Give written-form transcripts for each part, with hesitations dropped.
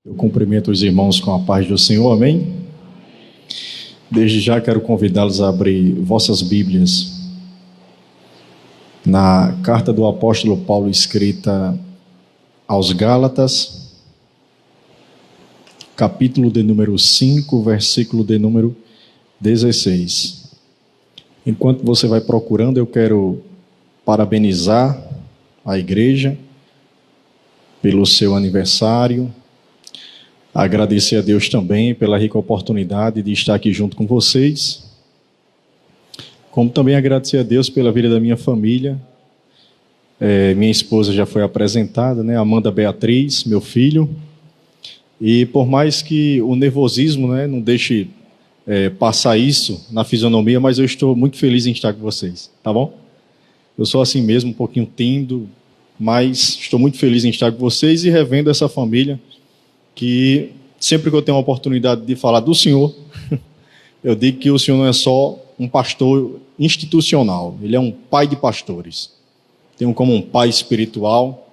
Eu cumprimento os irmãos com a paz do Senhor, amém? Desde já quero convidá-los a abrir vossas Bíblias na carta do apóstolo Paulo escrita aos Gálatas, capítulo de número 5, versículo de número 16. Enquanto você vai procurando, eu quero parabenizar a igreja pelo seu aniversário. Agradecer a Deus também pela rica oportunidade de estar aqui junto com vocês. Como também agradecer a Deus pela vida da minha família. Minha esposa já foi apresentada, né? Amanda Beatriz, meu filho. E por mais que o nervosismo, né, não deixe passar isso na fisionomia, mas eu estou muito feliz em estar com vocês, tá bom? Eu sou assim mesmo, um pouquinho tímido, mas estou muito feliz em estar com vocês e revendo essa família que sempre que eu tenho a oportunidade de falar do Senhor, eu digo que o Senhor não é só um pastor institucional, Ele é um pai de pastores. Tenho como um pai espiritual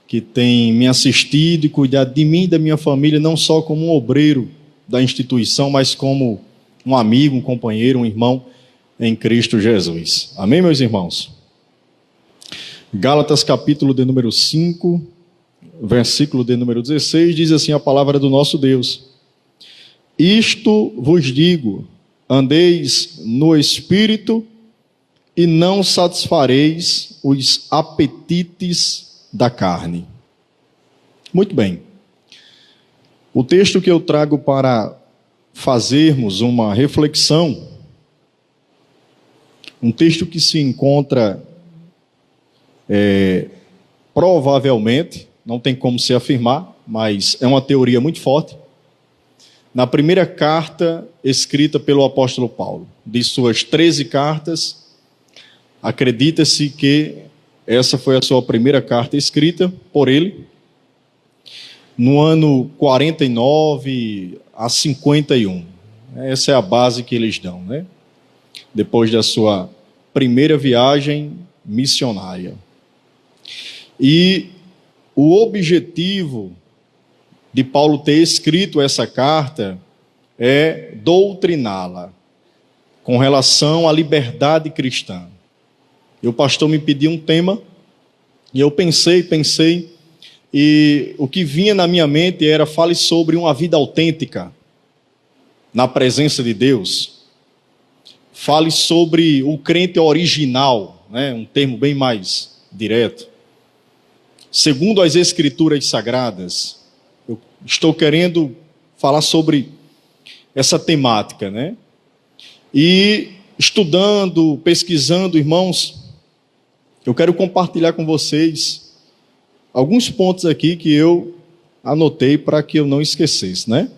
que tem me assistido e cuidado de mim e da minha família, não só como um obreiro da instituição, mas como um amigo, um companheiro, um irmão em Cristo Jesus. Amém, meus irmãos? Gálatas capítulo de número 5, versículo de número 16, diz assim a palavra do nosso Deus: Isto vos digo, andeis no Espírito e não satisfareis os apetites da carne. Muito bem. O texto que eu trago para fazermos uma reflexão, um texto que se encontra provavelmente, não tem como se afirmar, mas é uma teoria muito forte, na primeira carta escrita pelo apóstolo Paulo. De suas 13 cartas, acredita-se que essa foi a sua primeira carta escrita por ele, no ano 49 a 51. Essa é a base que eles dão, né? Depois da sua primeira viagem missionária. E o objetivo de Paulo ter escrito essa carta é doutriná-la com relação à liberdade cristã. E o pastor me pediu um tema, e eu pensei, e o que vinha na minha mente era: fale sobre uma vida autêntica na presença de Deus. Fale sobre o crente original, né? Um termo bem mais direto. Segundo as Escrituras Sagradas, eu estou querendo falar sobre essa temática, né? E estudando, pesquisando, irmãos, eu quero compartilhar com vocês alguns pontos aqui que eu anotei para que eu não esquecesse, né?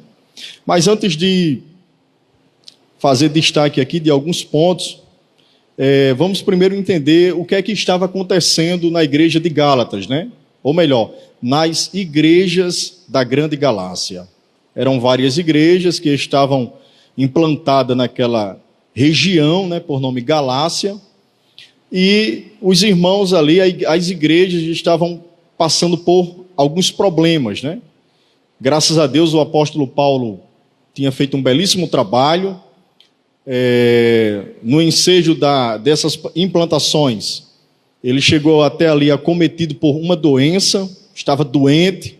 Mas antes de fazer destaque aqui de alguns pontos, vamos primeiro entender o que é que estava acontecendo na igreja de Gálatas, né? Ou melhor, nas igrejas da Grande Galácia. Eram várias igrejas que estavam implantadas naquela região, né, por nome Galácia, e os irmãos ali, as igrejas estavam passando por alguns problemas, né? Graças a Deus o apóstolo Paulo tinha feito um belíssimo trabalho no ensejo dessas implantações. Ele chegou até ali acometido por uma doença, estava doente,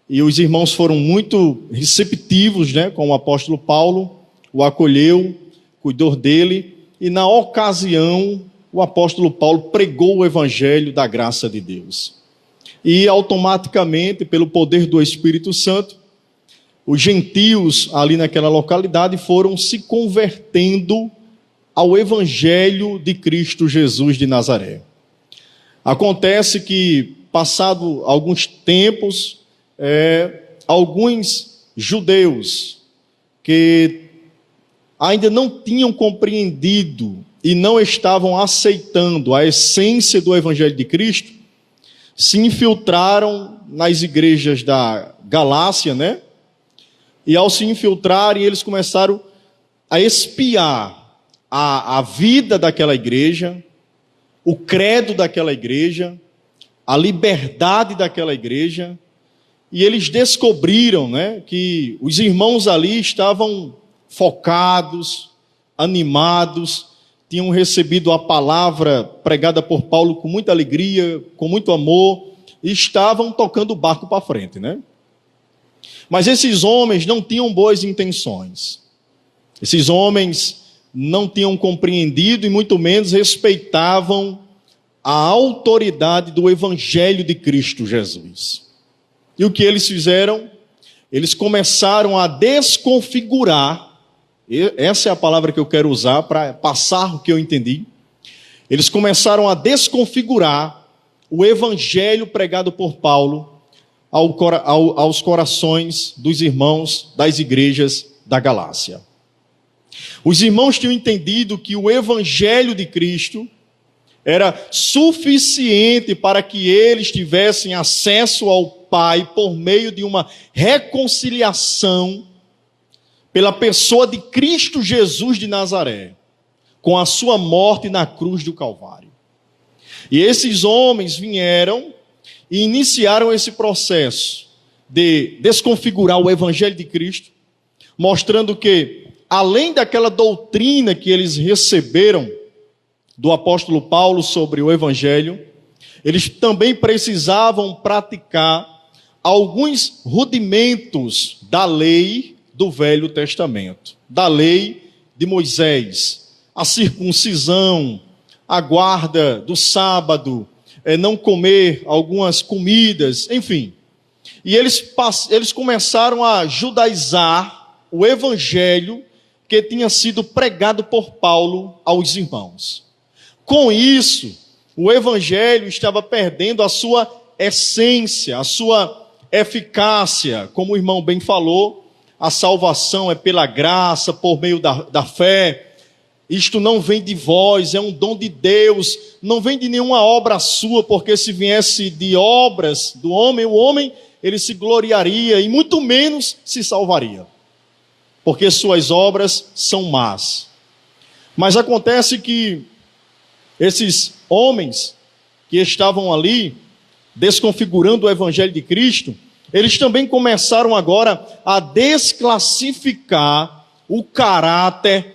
e os irmãos foram muito receptivos, né, com o apóstolo Paulo, o acolheu, cuidou dele, e na ocasião o apóstolo Paulo pregou o evangelho da graça de Deus. E automaticamente, pelo poder do Espírito Santo, os gentios ali naquela localidade foram se convertendo ao evangelho de Cristo Jesus de Nazaré. Acontece que, passado alguns tempos, alguns judeus que ainda não tinham compreendido e não estavam aceitando a essência do Evangelho de Cristo, se infiltraram nas igrejas da Galácia, né? E ao se infiltrarem, eles começaram a espiar a vida daquela igreja, o credo daquela igreja, a liberdade daquela igreja, e eles descobriram, né, que os irmãos ali estavam focados, animados, tinham recebido a palavra pregada por Paulo com muita alegria, com muito amor, e estavam tocando o barco para frente, né? Mas esses homens não tinham boas intenções. Esses homens não tinham compreendido e muito menos respeitavam a autoridade do Evangelho de Cristo Jesus. E o que eles fizeram? Eles começaram a desconfigurar, essa é a palavra que eu quero usar para passar o que eu entendi. Eles começaram a desconfigurar o Evangelho pregado por Paulo aos corações dos irmãos das igrejas da Galácia. Os irmãos tinham entendido que o Evangelho de Cristo era suficiente para que eles tivessem acesso ao Pai por meio de uma reconciliação pela pessoa de Cristo Jesus de Nazaré, com a sua morte na cruz do Calvário. E esses homens vieram e iniciaram esse processo de desconfigurar o Evangelho de Cristo, mostrando que, além daquela doutrina que eles receberam do apóstolo Paulo sobre o Evangelho, eles também precisavam praticar alguns rudimentos da lei do Velho Testamento, da lei de Moisés, a circuncisão, a guarda do sábado, não comer algumas comidas, enfim. E eles começaram a judaizar o Evangelho que tinha sido pregado por Paulo aos irmãos. Com isso, o Evangelho estava perdendo a sua essência, a sua eficácia. Como o irmão bem falou, a salvação é pela graça, por meio da fé. Isto não vem de vós, é um dom de Deus, não vem de nenhuma obra sua, porque se viesse de obras do homem, o homem ele se gloriaria e muito menos se salvaria, porque suas obras são más. Mas acontece que esses homens que estavam ali, desconfigurando o Evangelho de Cristo, eles também começaram agora a desclassificar o caráter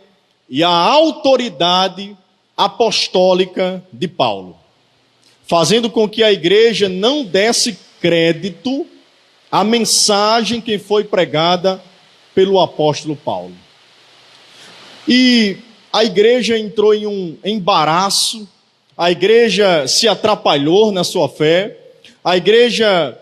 e a autoridade apostólica de Paulo, fazendo com que a igreja não desse crédito à mensagem que foi pregada pelo apóstolo Paulo. E a igreja entrou em um embaraço, a igreja se atrapalhou na sua fé, a igreja,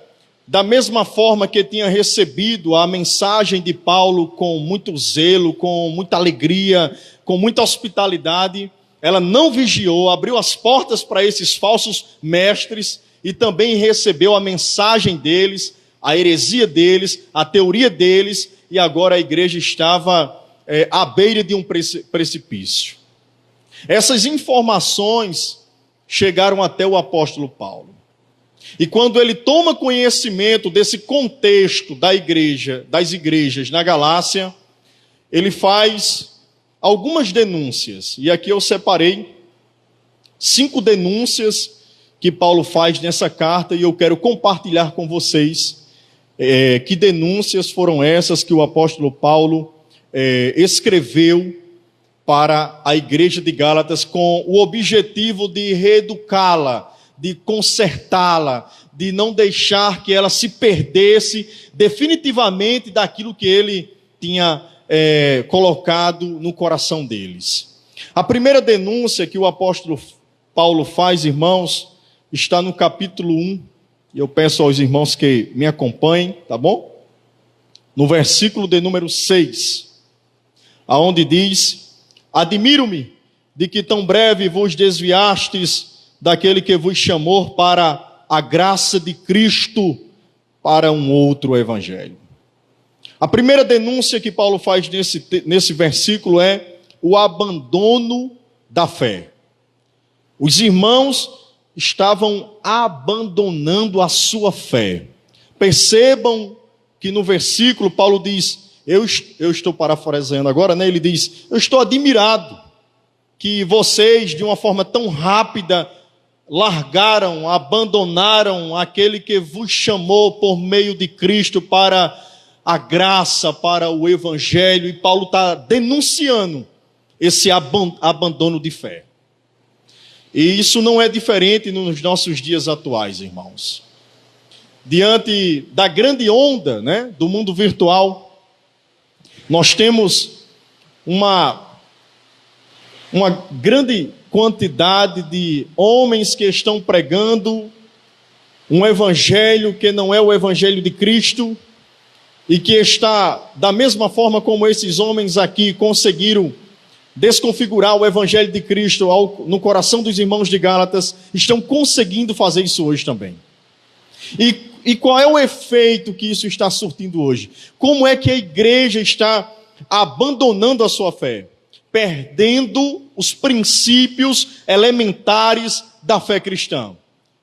da mesma forma que tinha recebido a mensagem de Paulo com muito zelo, com muita alegria, com muita hospitalidade, ela não vigiou, abriu as portas para esses falsos mestres e também recebeu a mensagem deles, a heresia deles, a teoria deles, e agora a igreja estava à beira de um precipício. Essas informações chegaram até o apóstolo Paulo. E quando ele toma conhecimento desse contexto da igreja, das igrejas na Galácia, ele faz algumas denúncias. E aqui eu separei 5 denúncias que Paulo faz nessa carta e eu quero compartilhar com vocês que denúncias foram essas que o apóstolo Paulo escreveu para a igreja de Gálatas com o objetivo de reeducá-la, de consertá-la, de não deixar que ela se perdesse definitivamente daquilo que ele tinha colocado no coração deles. A primeira denúncia que o apóstolo Paulo faz, irmãos, está no capítulo 1, e eu peço aos irmãos que me acompanhem, tá bom? No versículo de número 6, aonde diz: admiro-me de que tão breve vos desviastes daquele que vos chamou para a graça de Cristo, para um outro evangelho. A primeira denúncia que Paulo faz nesse versículo é o abandono da fé. Os irmãos estavam abandonando a sua fé. Percebam que no versículo Paulo diz, eu estou parafraseando agora, né? Ele diz, eu estou admirado que vocês, de uma forma tão rápida, largaram, abandonaram aquele que vos chamou por meio de Cristo para a graça, para o evangelho, e Paulo está denunciando esse abandono de fé. E isso não é diferente nos nossos dias atuais, irmãos. Diante da grande onda, né, do mundo virtual, nós temos uma grande quantidade de homens que estão pregando um evangelho que não é o evangelho de Cristo, e que está, da mesma forma como esses homens aqui conseguiram desconfigurar o evangelho de Cristo no coração dos irmãos de Gálatas, estão conseguindo fazer isso hoje também. E qual é o efeito que isso está surtindo hoje? Como é que a igreja está abandonando a sua fé? Perdendo os princípios elementares da fé cristã.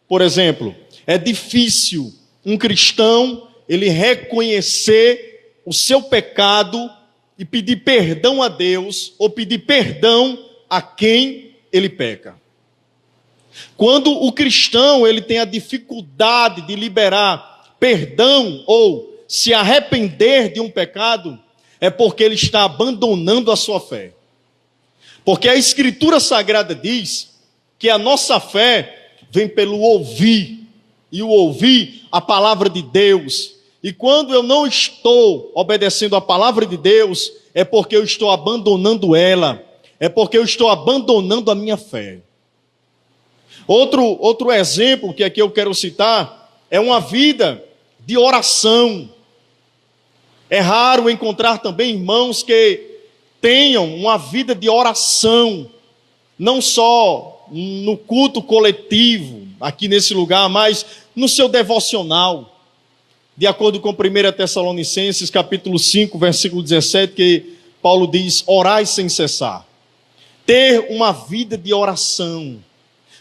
Por exemplo, é difícil um cristão ele reconhecer o seu pecado e pedir perdão a Deus, ou pedir perdão a quem ele peca. Quando o cristão ele tem a dificuldade de liberar perdão ou se arrepender de um pecado, é porque ele está abandonando a sua fé. Porque a Escritura Sagrada diz que a nossa fé vem pelo ouvir, e o ouvir a palavra de Deus. E quando eu não estou obedecendo a palavra de Deus, é porque eu estou abandonando ela, é porque eu estou abandonando a minha fé. Outro exemplo que aqui eu quero citar é uma vida de oração. É raro encontrar também irmãos que tenham uma vida de oração, não só no culto coletivo, aqui nesse lugar, mas no seu devocional. De acordo com 1 Tessalonicenses, capítulo 5, versículo 17, que Paulo diz: orai sem cessar. Ter uma vida de oração,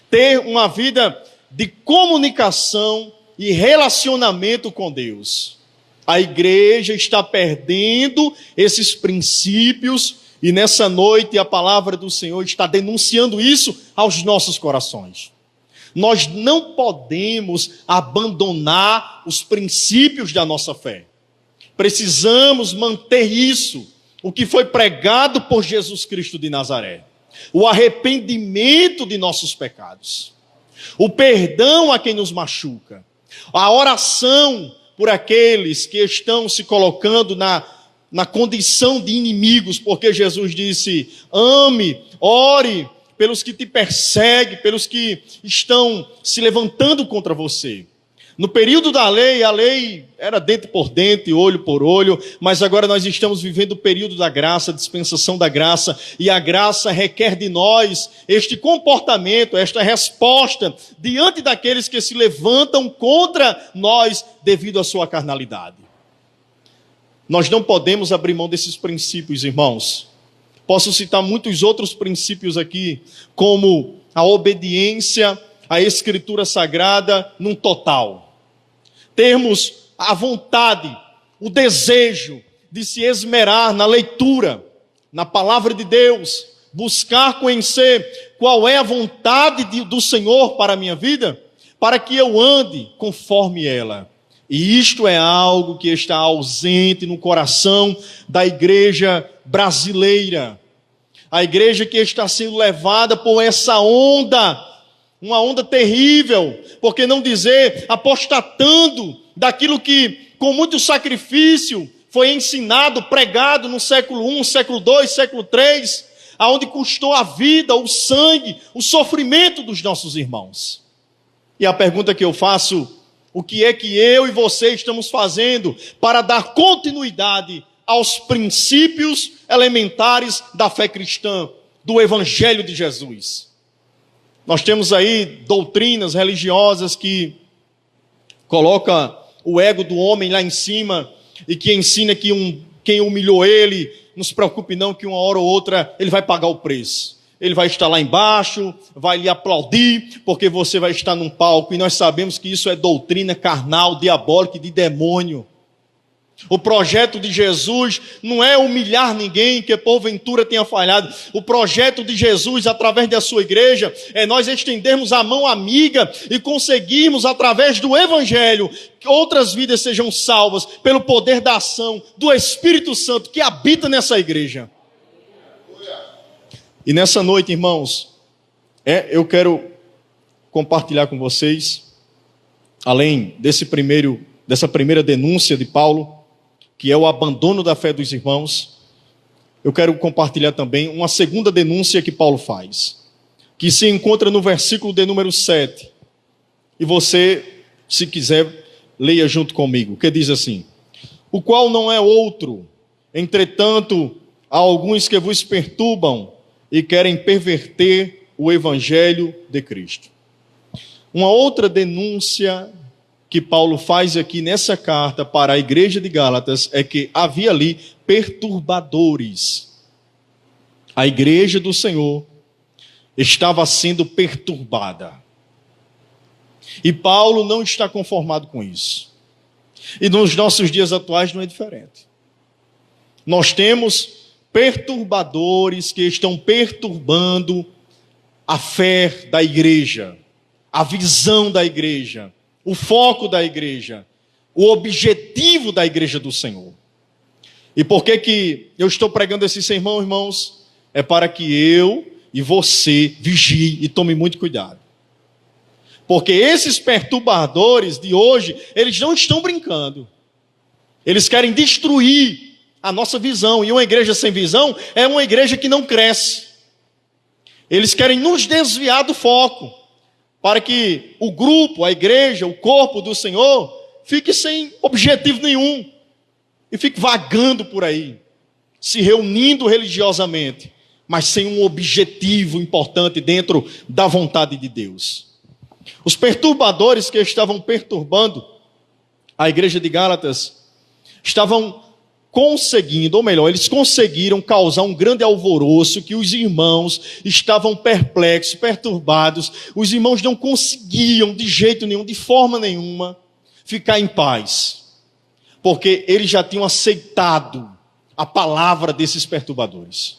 ter uma vida de comunicação e relacionamento com Deus. A igreja está perdendo esses princípios, e nessa noite a palavra do Senhor está denunciando isso aos nossos corações. Nós não podemos abandonar os princípios da nossa fé. Precisamos manter isso, o que foi pregado por Jesus Cristo de Nazaré. O arrependimento de nossos pecados. O perdão a quem nos machuca. A oração por aqueles que estão se colocando na condição de inimigos, porque Jesus disse: ame, ore pelos que te perseguem, pelos que estão se levantando contra você. No período da lei, a lei era dente por dente, olho por olho, mas agora nós estamos vivendo o período da graça, a dispensação da graça, e a graça requer de nós este comportamento, esta resposta diante daqueles que se levantam contra nós devido à sua carnalidade. Nós não podemos abrir mão desses princípios, irmãos. Posso citar muitos outros princípios aqui, como a obediência à Escritura Sagrada num total. Termos a vontade, o desejo de se esmerar na leitura, na palavra de Deus, buscar conhecer qual é a vontade do Senhor para a minha vida, para que eu ande conforme ela. E isto é algo que está ausente no coração da igreja brasileira. A igreja que está sendo levada por essa onda, uma onda terrível, por que não dizer apostatando daquilo que com muito sacrifício foi ensinado, pregado no século I, século II, século III, aonde custou a vida, o sangue, o sofrimento dos nossos irmãos. E a pergunta que eu faço: o que é que eu e você estamos fazendo para dar continuidade aos princípios elementares da fé cristã, do Evangelho de Jesus? Nós temos aí doutrinas religiosas que colocam o ego do homem lá em cima e que ensina que quem humilhou ele, não se preocupe não, que uma hora ou outra ele vai pagar o preço. Ele vai estar lá embaixo, vai lhe aplaudir, porque você vai estar num palco, e nós sabemos que isso é doutrina carnal, diabólica e de demônio. O projeto de Jesus não é humilhar ninguém que porventura tenha falhado. O projeto de Jesus, através da sua igreja, é nós estendermos a mão amiga e conseguirmos, através do Evangelho, que outras vidas sejam salvas pelo poder da ação do Espírito Santo que habita nessa igreja. E nessa noite, irmãos, eu quero compartilhar com vocês, além dessa primeira denúncia de Paulo, que é o abandono da fé dos irmãos, eu quero compartilhar também uma segunda denúncia que Paulo faz, que se encontra no versículo de número 7. E você, se quiser, leia junto comigo, que diz assim: o qual não é outro, entretanto, há alguns que vos perturbam e querem perverter o evangelho de Cristo. Uma outra denúncia que Paulo faz aqui nessa carta para a igreja de Gálatas é que havia ali perturbadores. A igreja do Senhor estava sendo perturbada. E Paulo não está conformado com isso. E nos nossos dias atuais não é diferente. Nós temos perturbadores que estão perturbando a fé da igreja, a visão da igreja, o foco da igreja, o objetivo da igreja do Senhor. E por que eu estou pregando esse sermão, irmãos? É para que eu e você vigie e tome muito cuidado. Porque esses perturbadores de hoje, eles não estão brincando. Eles querem destruir a nossa visão. E uma igreja sem visão é uma igreja que não cresce. Eles querem nos desviar do foco, para que o grupo, a igreja, o corpo do Senhor, fique sem objetivo nenhum. E fique vagando por aí, se reunindo religiosamente, mas sem um objetivo importante dentro da vontade de Deus. Os perturbadores que estavam perturbando a igreja de Gálatas, estavam conseguindo, ou melhor, eles conseguiram causar um grande alvoroço, que os irmãos estavam perplexos, perturbados. Os irmãos não conseguiam de jeito nenhum, de forma nenhuma, ficar em paz, porque eles já tinham aceitado a palavra desses perturbadores.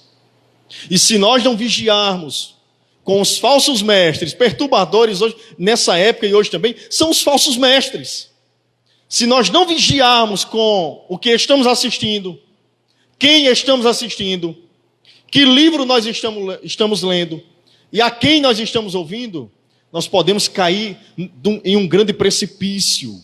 E se nós não vigiarmos com os falsos mestres, perturbadores hoje, nessa época e hoje também, são os falsos mestres. Se nós não vigiarmos com o que estamos assistindo, quem estamos assistindo, que livro nós estamos lendo e a quem nós estamos ouvindo, nós podemos cair em um grande precipício.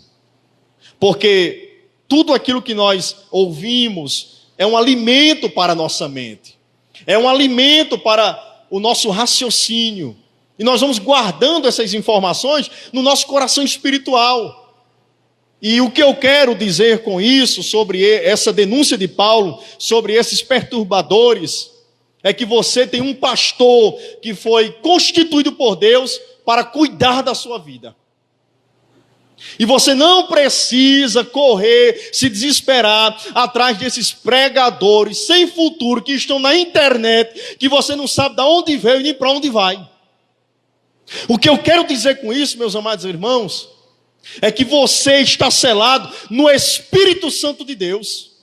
Porque tudo aquilo que nós ouvimos é um alimento para a nossa mente, é um alimento para o nosso raciocínio. E nós vamos guardando essas informações no nosso coração espiritual. E o que eu quero dizer com isso, sobre essa denúncia de Paulo, sobre esses perturbadores, é que você tem um pastor que foi constituído por Deus para cuidar da sua vida. E você não precisa correr, se desesperar atrás desses pregadores sem futuro que estão na internet, que você não sabe de onde veio e nem para onde vai. O que eu quero dizer com isso, meus amados irmãos, é que você está selado no Espírito Santo de Deus,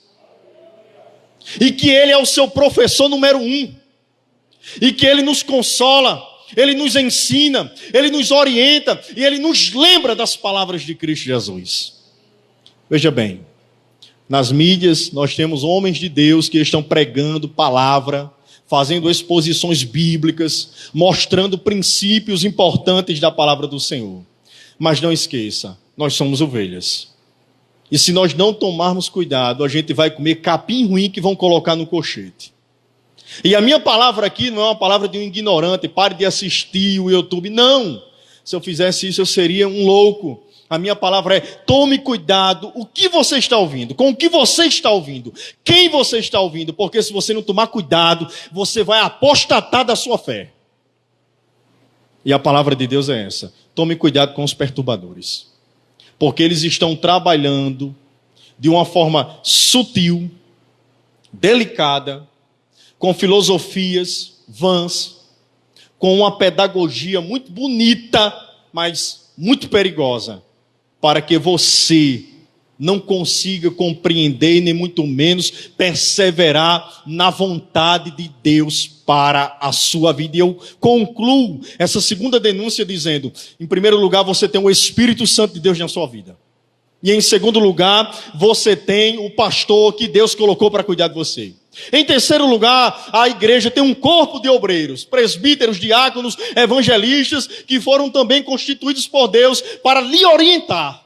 e que Ele é o seu professor número 1, e que Ele nos consola, Ele nos ensina, Ele nos orienta, e Ele nos lembra das palavras de Cristo Jesus. Veja bem, nas mídias nós temos homens de Deus que estão pregando palavra, fazendo exposições bíblicas, mostrando princípios importantes da palavra do Senhor. Mas não esqueça, nós somos ovelhas. E se nós não tomarmos cuidado, a gente vai comer capim ruim que vão colocar no cochete. E a minha palavra aqui não é uma palavra de um ignorante, pare de assistir o YouTube. Não! Se eu fizesse isso, eu seria um louco. A minha palavra é: tome cuidado o que você está ouvindo, com o que você está ouvindo, quem você está ouvindo, porque se você não tomar cuidado, você vai apostatar da sua fé. E a palavra de Deus é essa: tome cuidado com os perturbadores, porque eles estão trabalhando de uma forma sutil, delicada, com filosofias vãs, com uma pedagogia muito bonita, mas muito perigosa, para que você não consiga compreender, nem muito menos perseverar na vontade de Deus para a sua vida. E eu concluo essa segunda denúncia dizendo: em primeiro lugar, você tem o Espírito Santo de Deus na sua vida. E em segundo lugar, você tem o pastor que Deus colocou para cuidar de você. Em terceiro lugar, a igreja tem um corpo de obreiros, presbíteros, diáconos, evangelistas, que foram também constituídos por Deus para lhe orientar.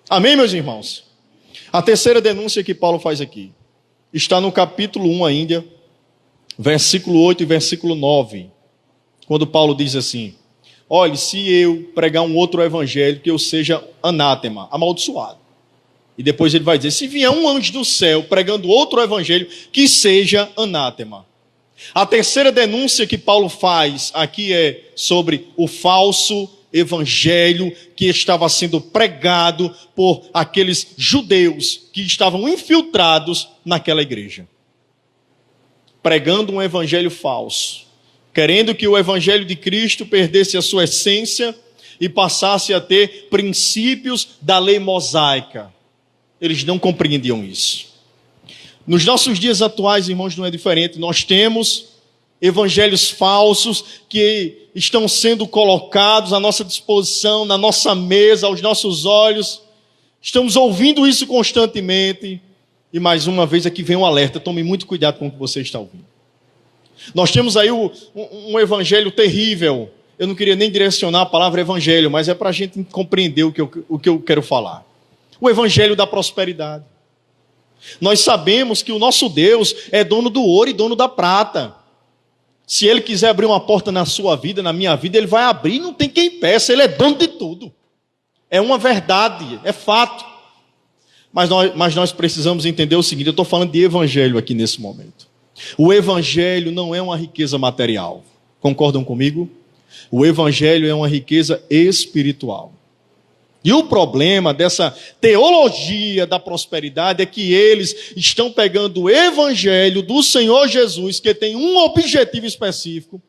Amém, meus irmãos? A terceira denúncia que Paulo faz aqui está no capítulo 1 ainda, versículo 8 e versículo 9, quando Paulo diz assim: olhe, se eu pregar um outro evangelho, que eu seja anátema, amaldiçoado. E depois ele vai dizer: se vier um anjo do céu pregando outro evangelho, que seja anátema. A terceira denúncia que Paulo faz aqui é sobre o falso evangelho que estava sendo pregado por aqueles judeus que estavam infiltrados naquela igreja. Pregando um evangelho falso, querendo que o evangelho de Cristo perdesse a sua essência e passasse a ter princípios da lei mosaica. Eles não compreendiam isso. Nos nossos dias atuais, irmãos, não é diferente. Nós temos evangelhos falsos que estão sendo colocados à nossa disposição, na nossa mesa, aos nossos olhos. Estamos ouvindo isso constantemente. E mais uma vez aqui vem um alerta: tome muito cuidado com o que você está ouvindo. Nós temos aí um evangelho terrível. Eu não queria nem direcionar a palavra evangelho, mas é para a gente compreender o que eu quero falar. O evangelho da prosperidade. Nós sabemos que o nosso Deus é dono do ouro e dono da prata. Se Ele quiser abrir uma porta na sua vida, na minha vida, Ele vai abrir, não tem quem peça. Ele é dono de tudo. É uma verdade, é fato. Mas nós precisamos entender o seguinte: eu estou falando de evangelho aqui nesse momento. O evangelho não é uma riqueza material. Concordam comigo? O evangelho é uma riqueza espiritual. E o problema dessa teologia da prosperidade é que eles estão pegando o evangelho do Senhor Jesus, que tem um objetivo específico,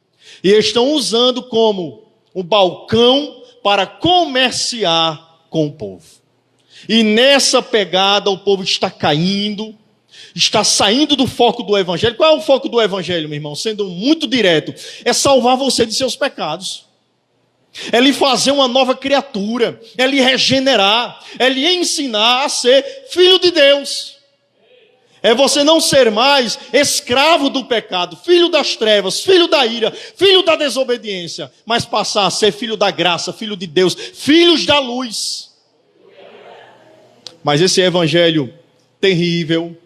e estão usando como um balcão para comerciar com o povo. E nessa pegada o povo está caindo, está saindo do foco do evangelho. Qual é o foco do evangelho, meu irmão? Sendo muito direto, é salvar você de seus pecados. É lhe fazer uma nova criatura, é lhe regenerar, é lhe ensinar a ser filho de Deus. É você não ser mais escravo do pecado, filho das trevas, filho da ira, filho da desobediência, mas passar a ser filho da graça, filho de Deus, filhos da luz. Mas esse evangelho terrível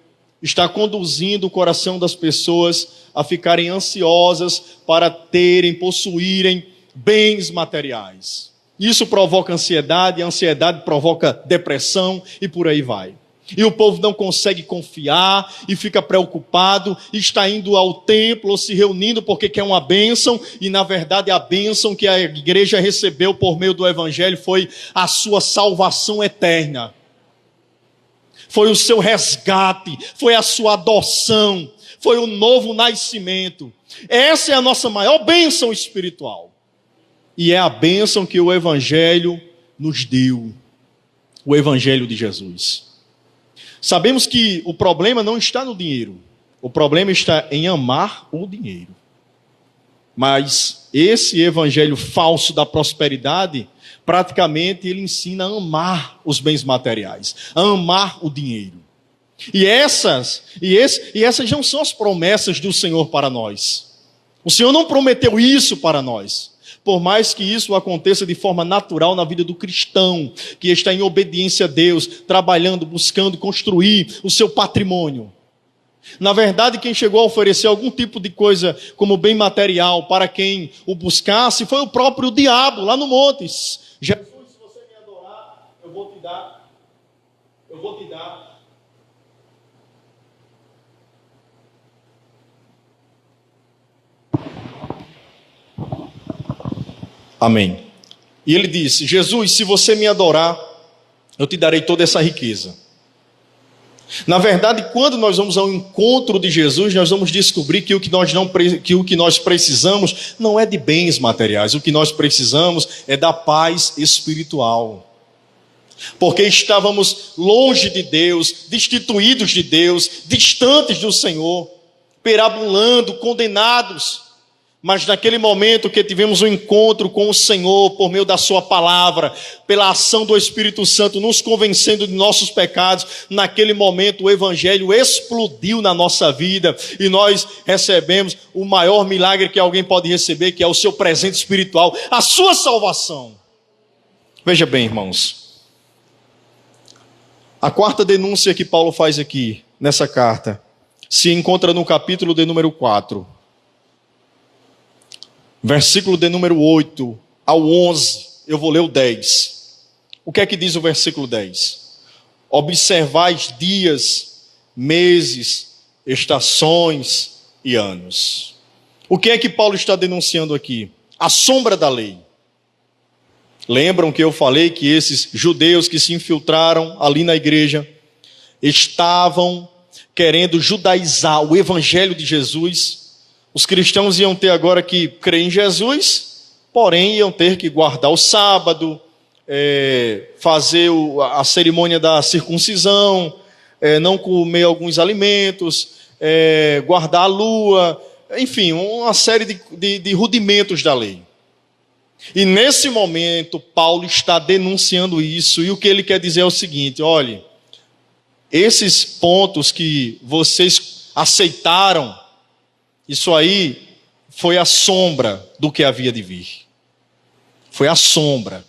está conduzindo o coração das pessoas a ficarem ansiosas para terem, possuírem bens materiais. Isso provoca ansiedade, a ansiedade provoca depressão e por aí vai. E o povo não consegue confiar e fica preocupado, está indo ao templo ou se reunindo porque quer uma bênção, e na verdade a bênção que a igreja recebeu por meio do evangelho foi a sua salvação eterna. Foi o seu resgate, foi a sua adoção, foi o novo nascimento. Essa é a nossa maior bênção espiritual. E é a bênção que o evangelho nos deu. O evangelho de Jesus. Sabemos que o problema não está no dinheiro. O problema está em amar o dinheiro. Mas esse evangelho falso da prosperidade, praticamente ele ensina a amar os bens materiais, a amar o dinheiro. E essas não são as promessas do Senhor para nós. O Senhor não prometeu isso para nós. Por mais que isso aconteça de forma natural na vida do cristão, que está em obediência a Deus, trabalhando, buscando construir o seu patrimônio. Na verdade, quem chegou a oferecer algum tipo de coisa como bem material para quem o buscasse foi o próprio diabo, lá no monte. Jesus, se você me adorar, eu vou te dar. Amém. E ele disse: Jesus, se você me adorar, eu te darei toda essa riqueza. Na verdade, quando nós vamos ao encontro de Jesus, nós vamos descobrir que o que nós precisamos não é de bens materiais. O que nós precisamos é da paz espiritual. porque estávamos longe de Deus, destituídos de Deus, distantes do Senhor, perambulando, condenados. Mas naquele momento que tivemos um encontro com o Senhor, por meio da sua palavra, pela ação do Espírito Santo, nos convencendo de nossos pecados, naquele momento o Evangelho explodiu na nossa vida, e nós recebemos o maior milagre que alguém pode receber, que é o seu presente espiritual, a sua salvação. Veja bem, irmãos, a quarta denúncia que Paulo faz aqui, nessa carta, se encontra no capítulo de número 4, versículo de número 8 ao 11, eu vou ler o 10. O que é que diz o versículo 10? Observais dias, meses, estações e anos. O que é que Paulo está denunciando aqui? A sombra da lei. Lembram que eu falei que esses judeus que se infiltraram ali na igreja estavam querendo judaizar o evangelho de Jesus? Os cristãos iam ter agora que crer em Jesus, porém iam ter que guardar o sábado, fazer a cerimônia da circuncisão, não comer alguns alimentos, guardar a lua, enfim, uma série de rudimentos da lei. E nesse momento, Paulo está denunciando isso, e o que ele quer dizer é o seguinte: olhe, esses pontos que vocês aceitaram, isso aí foi a sombra do que havia de vir. Foi a sombra.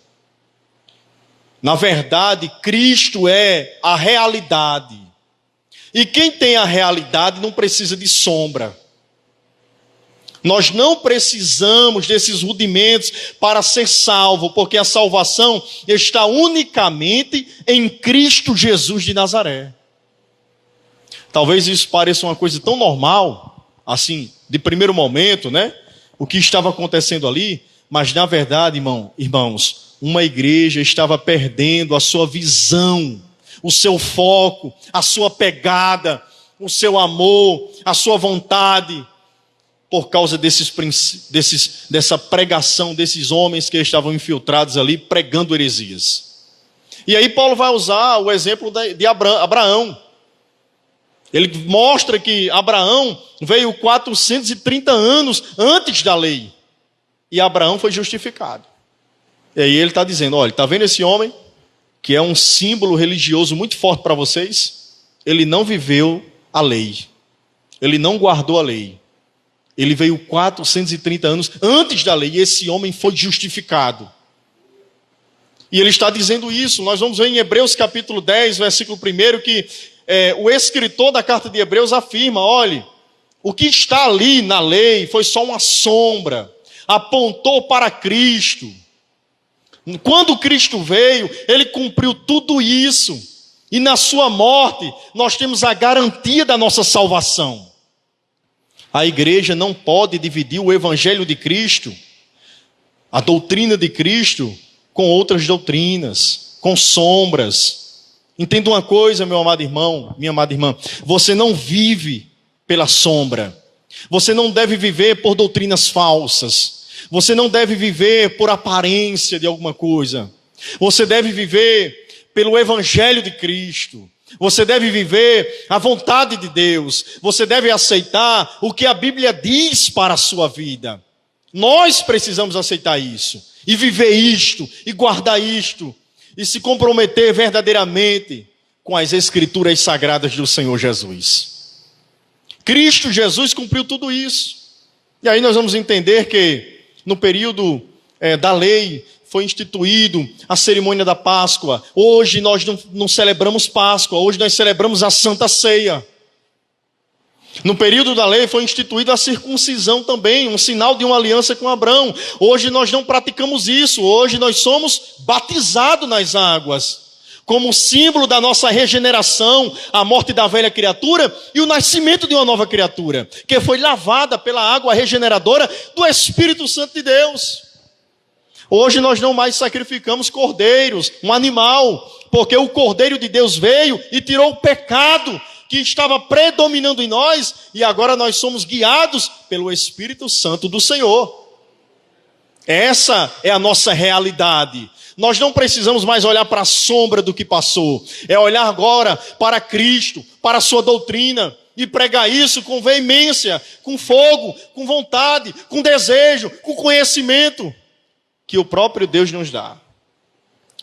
Na verdade, Cristo é a realidade. E quem tem a realidade não precisa de sombra. Nós não precisamos desses rudimentos para ser salvo, porque a salvação está unicamente em Cristo Jesus de Nazaré. Talvez isso pareça uma coisa tão normal, assim, de primeiro momento, né? O que estava acontecendo ali, mas na verdade, irmãos, uma igreja estava perdendo a sua visão, o seu foco, a sua pegada, o seu amor, a sua vontade, por causa dessa pregação desses homens que estavam infiltrados ali, pregando heresias. E aí Paulo vai usar o exemplo de Abraão. Ele mostra que Abraão veio 430 anos antes da lei. E Abraão foi justificado. E aí ele está dizendo, olha, está vendo esse homem, que é um símbolo religioso muito forte para vocês? Ele não viveu a lei. Ele não guardou a lei. Ele veio 430 anos antes da lei. E esse homem foi justificado. E ele está dizendo isso. Nós vamos ver em Hebreus capítulo 10, versículo 1, que o escritor da carta de Hebreus afirma, olhe, o que está ali na lei foi só uma sombra, apontou para Cristo. Quando Cristo veio, ele cumpriu tudo isso, e na sua morte nós temos a garantia da nossa salvação. A igreja não pode dividir o evangelho de Cristo, a doutrina de Cristo, com outras doutrinas, com sombras. Entenda uma coisa, meu amado irmão, minha amada irmã, você não vive pela sombra, você não deve viver por doutrinas falsas, você não deve viver por aparência de alguma coisa, você deve viver pelo evangelho de Cristo, você deve viver a vontade de Deus, você deve aceitar o que a Bíblia diz para a sua vida. Nós precisamos aceitar isso, e viver isto, e guardar isto, e se comprometer verdadeiramente com as Escrituras sagradas do Senhor Jesus. Cristo Jesus cumpriu tudo isso. E aí nós vamos entender que no período da lei foi instituído a cerimônia da Páscoa. Hoje nós não celebramos Páscoa, hoje nós celebramos a Santa Ceia. No período da lei foi instituída a circuncisão também, um sinal de uma aliança com Abraão. Hoje nós não praticamos isso, hoje nós somos batizados nas águas, como símbolo da nossa regeneração, a morte da velha criatura e o nascimento de uma nova criatura, que foi lavada pela água regeneradora do Espírito Santo de Deus. Hoje nós não mais sacrificamos cordeiros, um animal, porque o Cordeiro de Deus veio e tirou o pecado que estava predominando em nós, e agora nós somos guiados pelo Espírito Santo do Senhor. Essa é a nossa realidade. Nós não precisamos mais olhar para a sombra do que passou. É olhar agora para Cristo, para a sua doutrina, e pregar isso com veemência, com fogo, com vontade, com desejo, com conhecimento que o próprio Deus nos dá.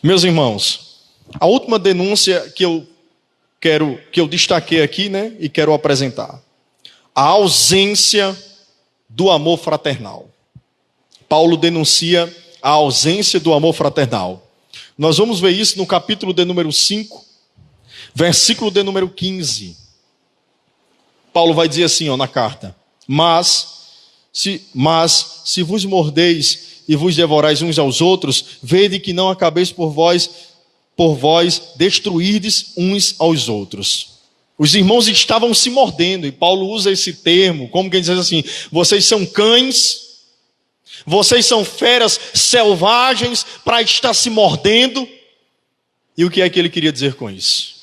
Meus irmãos, a última denúncia que eu destaquei aqui, e quero apresentar. A ausência do amor fraternal. Paulo denuncia a ausência do amor fraternal. Nós vamos ver isso no capítulo de número 5, versículo de número 15. Paulo vai dizer assim, na carta: Mas se vos mordeis e vos devorais uns aos outros, vede que não acabeis por vós destruirdes uns aos outros. Os irmãos estavam se mordendo, e Paulo usa esse termo, como quem diz assim: vocês são cães, vocês são feras selvagens para estar se mordendo. E o que é que ele queria dizer com isso?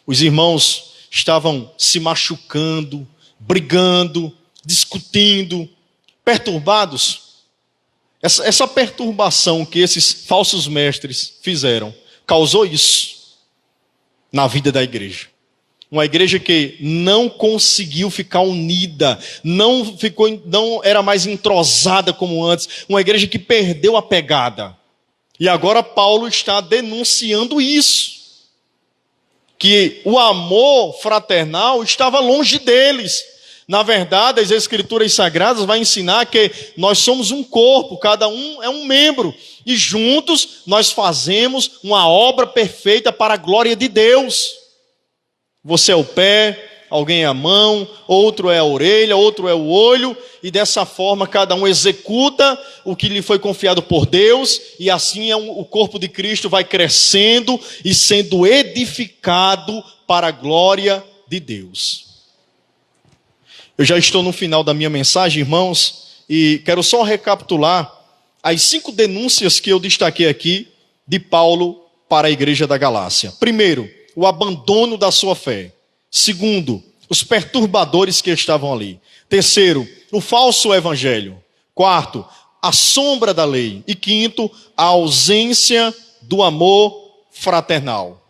Os irmãos estavam se machucando, brigando, discutindo, perturbados. Essa perturbação que esses falsos mestres fizeram causou isso na vida da igreja. Uma igreja que não conseguiu ficar unida, não era mais entrosada como antes, uma igreja que perdeu a pegada. E agora Paulo está denunciando isso, que o amor fraternal estava longe deles. Na verdade, as Escrituras Sagradas vão ensinar que nós somos um corpo, cada um é um membro, e juntos nós fazemos uma obra perfeita para a glória de Deus. Você é o pé, alguém é a mão, outro é a orelha, outro é o olho, e dessa forma cada um executa o que lhe foi confiado por Deus, e assim o corpo de Cristo vai crescendo e sendo edificado para a glória de Deus. Eu já estou no final da minha mensagem, irmãos, e quero só recapitular as 5 denúncias que eu destaquei aqui de Paulo para a igreja da Galácia. Primeiro, o abandono da sua fé. Segundo, os perturbadores que estavam ali. Terceiro, o falso evangelho. Quarto, a sombra da lei. E quinto, a ausência do amor fraternal.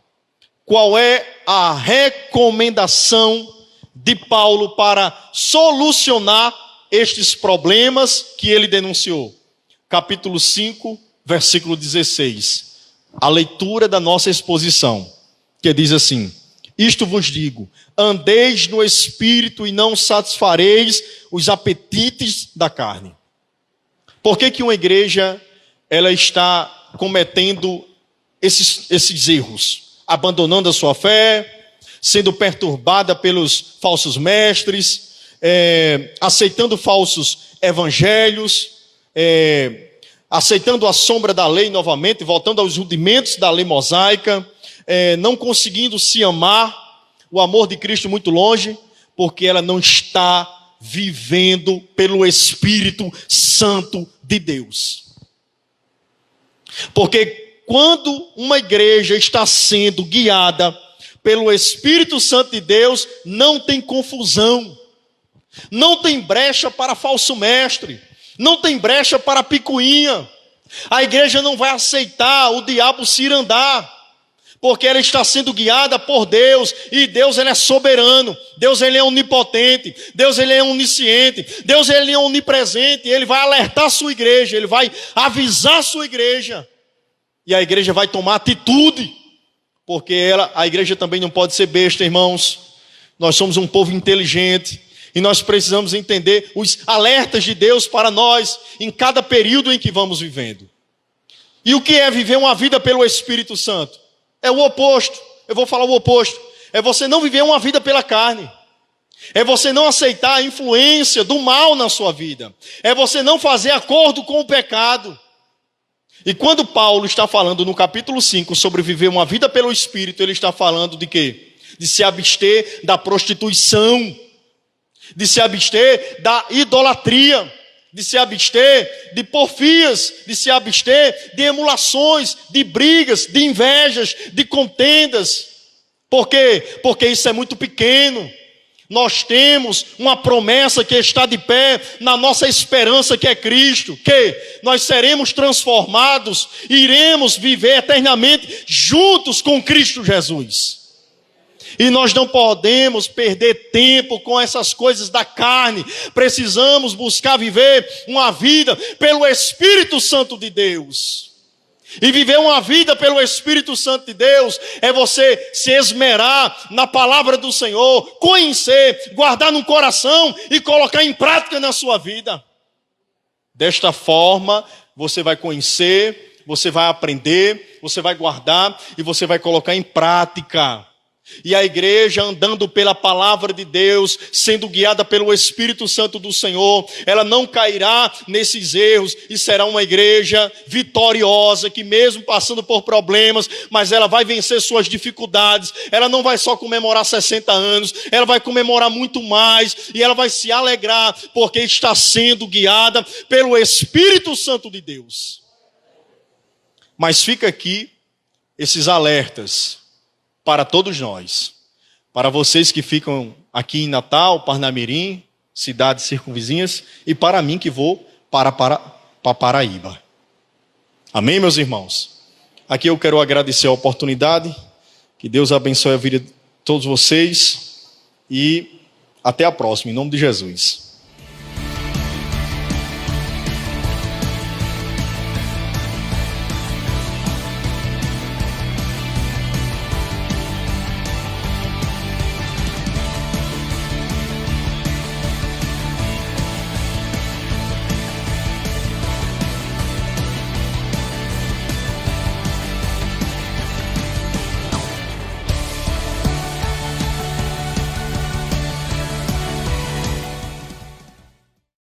Qual é a recomendação de Paulo para solucionar estes problemas que ele denunciou? Capítulo 5, versículo 16. A leitura da nossa exposição, que diz assim: Isto vos digo, andeis no Espírito e não satisfareis os apetites da carne. Por que uma igreja ela está cometendo esses erros? Abandonando a sua fé, sendo perturbada pelos falsos mestres, aceitando falsos evangelhos, aceitando a sombra da lei novamente, voltando aos rudimentos da lei mosaica, não conseguindo se amar, o amor de Cristo muito longe, porque ela não está vivendo pelo Espírito Santo de Deus. Porque quando uma igreja está sendo guiada pelo Espírito Santo de Deus, não tem confusão, não tem brecha para falso mestre, não tem brecha para picuinha. A igreja não vai aceitar o diabo cirandar, porque ela está sendo guiada por Deus, e Deus ele é soberano, Deus ele é onipotente, Deus ele é onisciente, Deus ele é onipresente, ele vai alertar a sua igreja, ele vai avisar a sua igreja, e a igreja vai tomar atitude, porque a igreja também não pode ser besta, irmãos. Nós somos um povo inteligente, e nós precisamos entender os alertas de Deus para nós, em cada período em que vamos vivendo. E o que é viver uma vida pelo Espírito Santo? É o oposto, eu vou falar o oposto. É você não viver uma vida pela carne. É você não aceitar a influência do mal na sua vida. É você não fazer acordo com o pecado. E quando Paulo está falando no capítulo 5 sobre viver uma vida pelo Espírito, ele está falando de quê? De se abster da prostituição, de se abster da idolatria, de se abster de porfias, de se abster de emulações, de brigas, de invejas, de contendas. Por quê? Porque isso é muito pequeno. Nós temos uma promessa que está de pé na nossa esperança, que é Cristo, que nós seremos transformados, iremos viver eternamente juntos com Cristo Jesus. E nós não podemos perder tempo com essas coisas da carne. Precisamos buscar viver uma vida pelo Espírito Santo de Deus. E viver uma vida pelo Espírito Santo de Deus é você se esmerar na palavra do Senhor, conhecer, guardar no coração e colocar em prática na sua vida. Desta forma, você vai conhecer, você vai aprender, você vai guardar e você vai colocar em prática. E a igreja, andando pela palavra de Deus, sendo guiada pelo Espírito Santo do Senhor, ela não cairá nesses erros e será uma igreja vitoriosa, que mesmo passando por problemas, mas ela vai vencer suas dificuldades. Ela não vai só comemorar 60 anos, ela vai comemorar muito mais e ela vai se alegrar porque está sendo guiada pelo Espírito Santo de Deus. Mas fica aqui esses alertas para todos nós, para vocês que ficam aqui em Natal, Parnamirim, cidades circunvizinhas, e para mim que vou para Paraíba. Amém, meus irmãos? Aqui eu quero agradecer a oportunidade, que Deus abençoe a vida de todos vocês, e até a próxima, em nome de Jesus.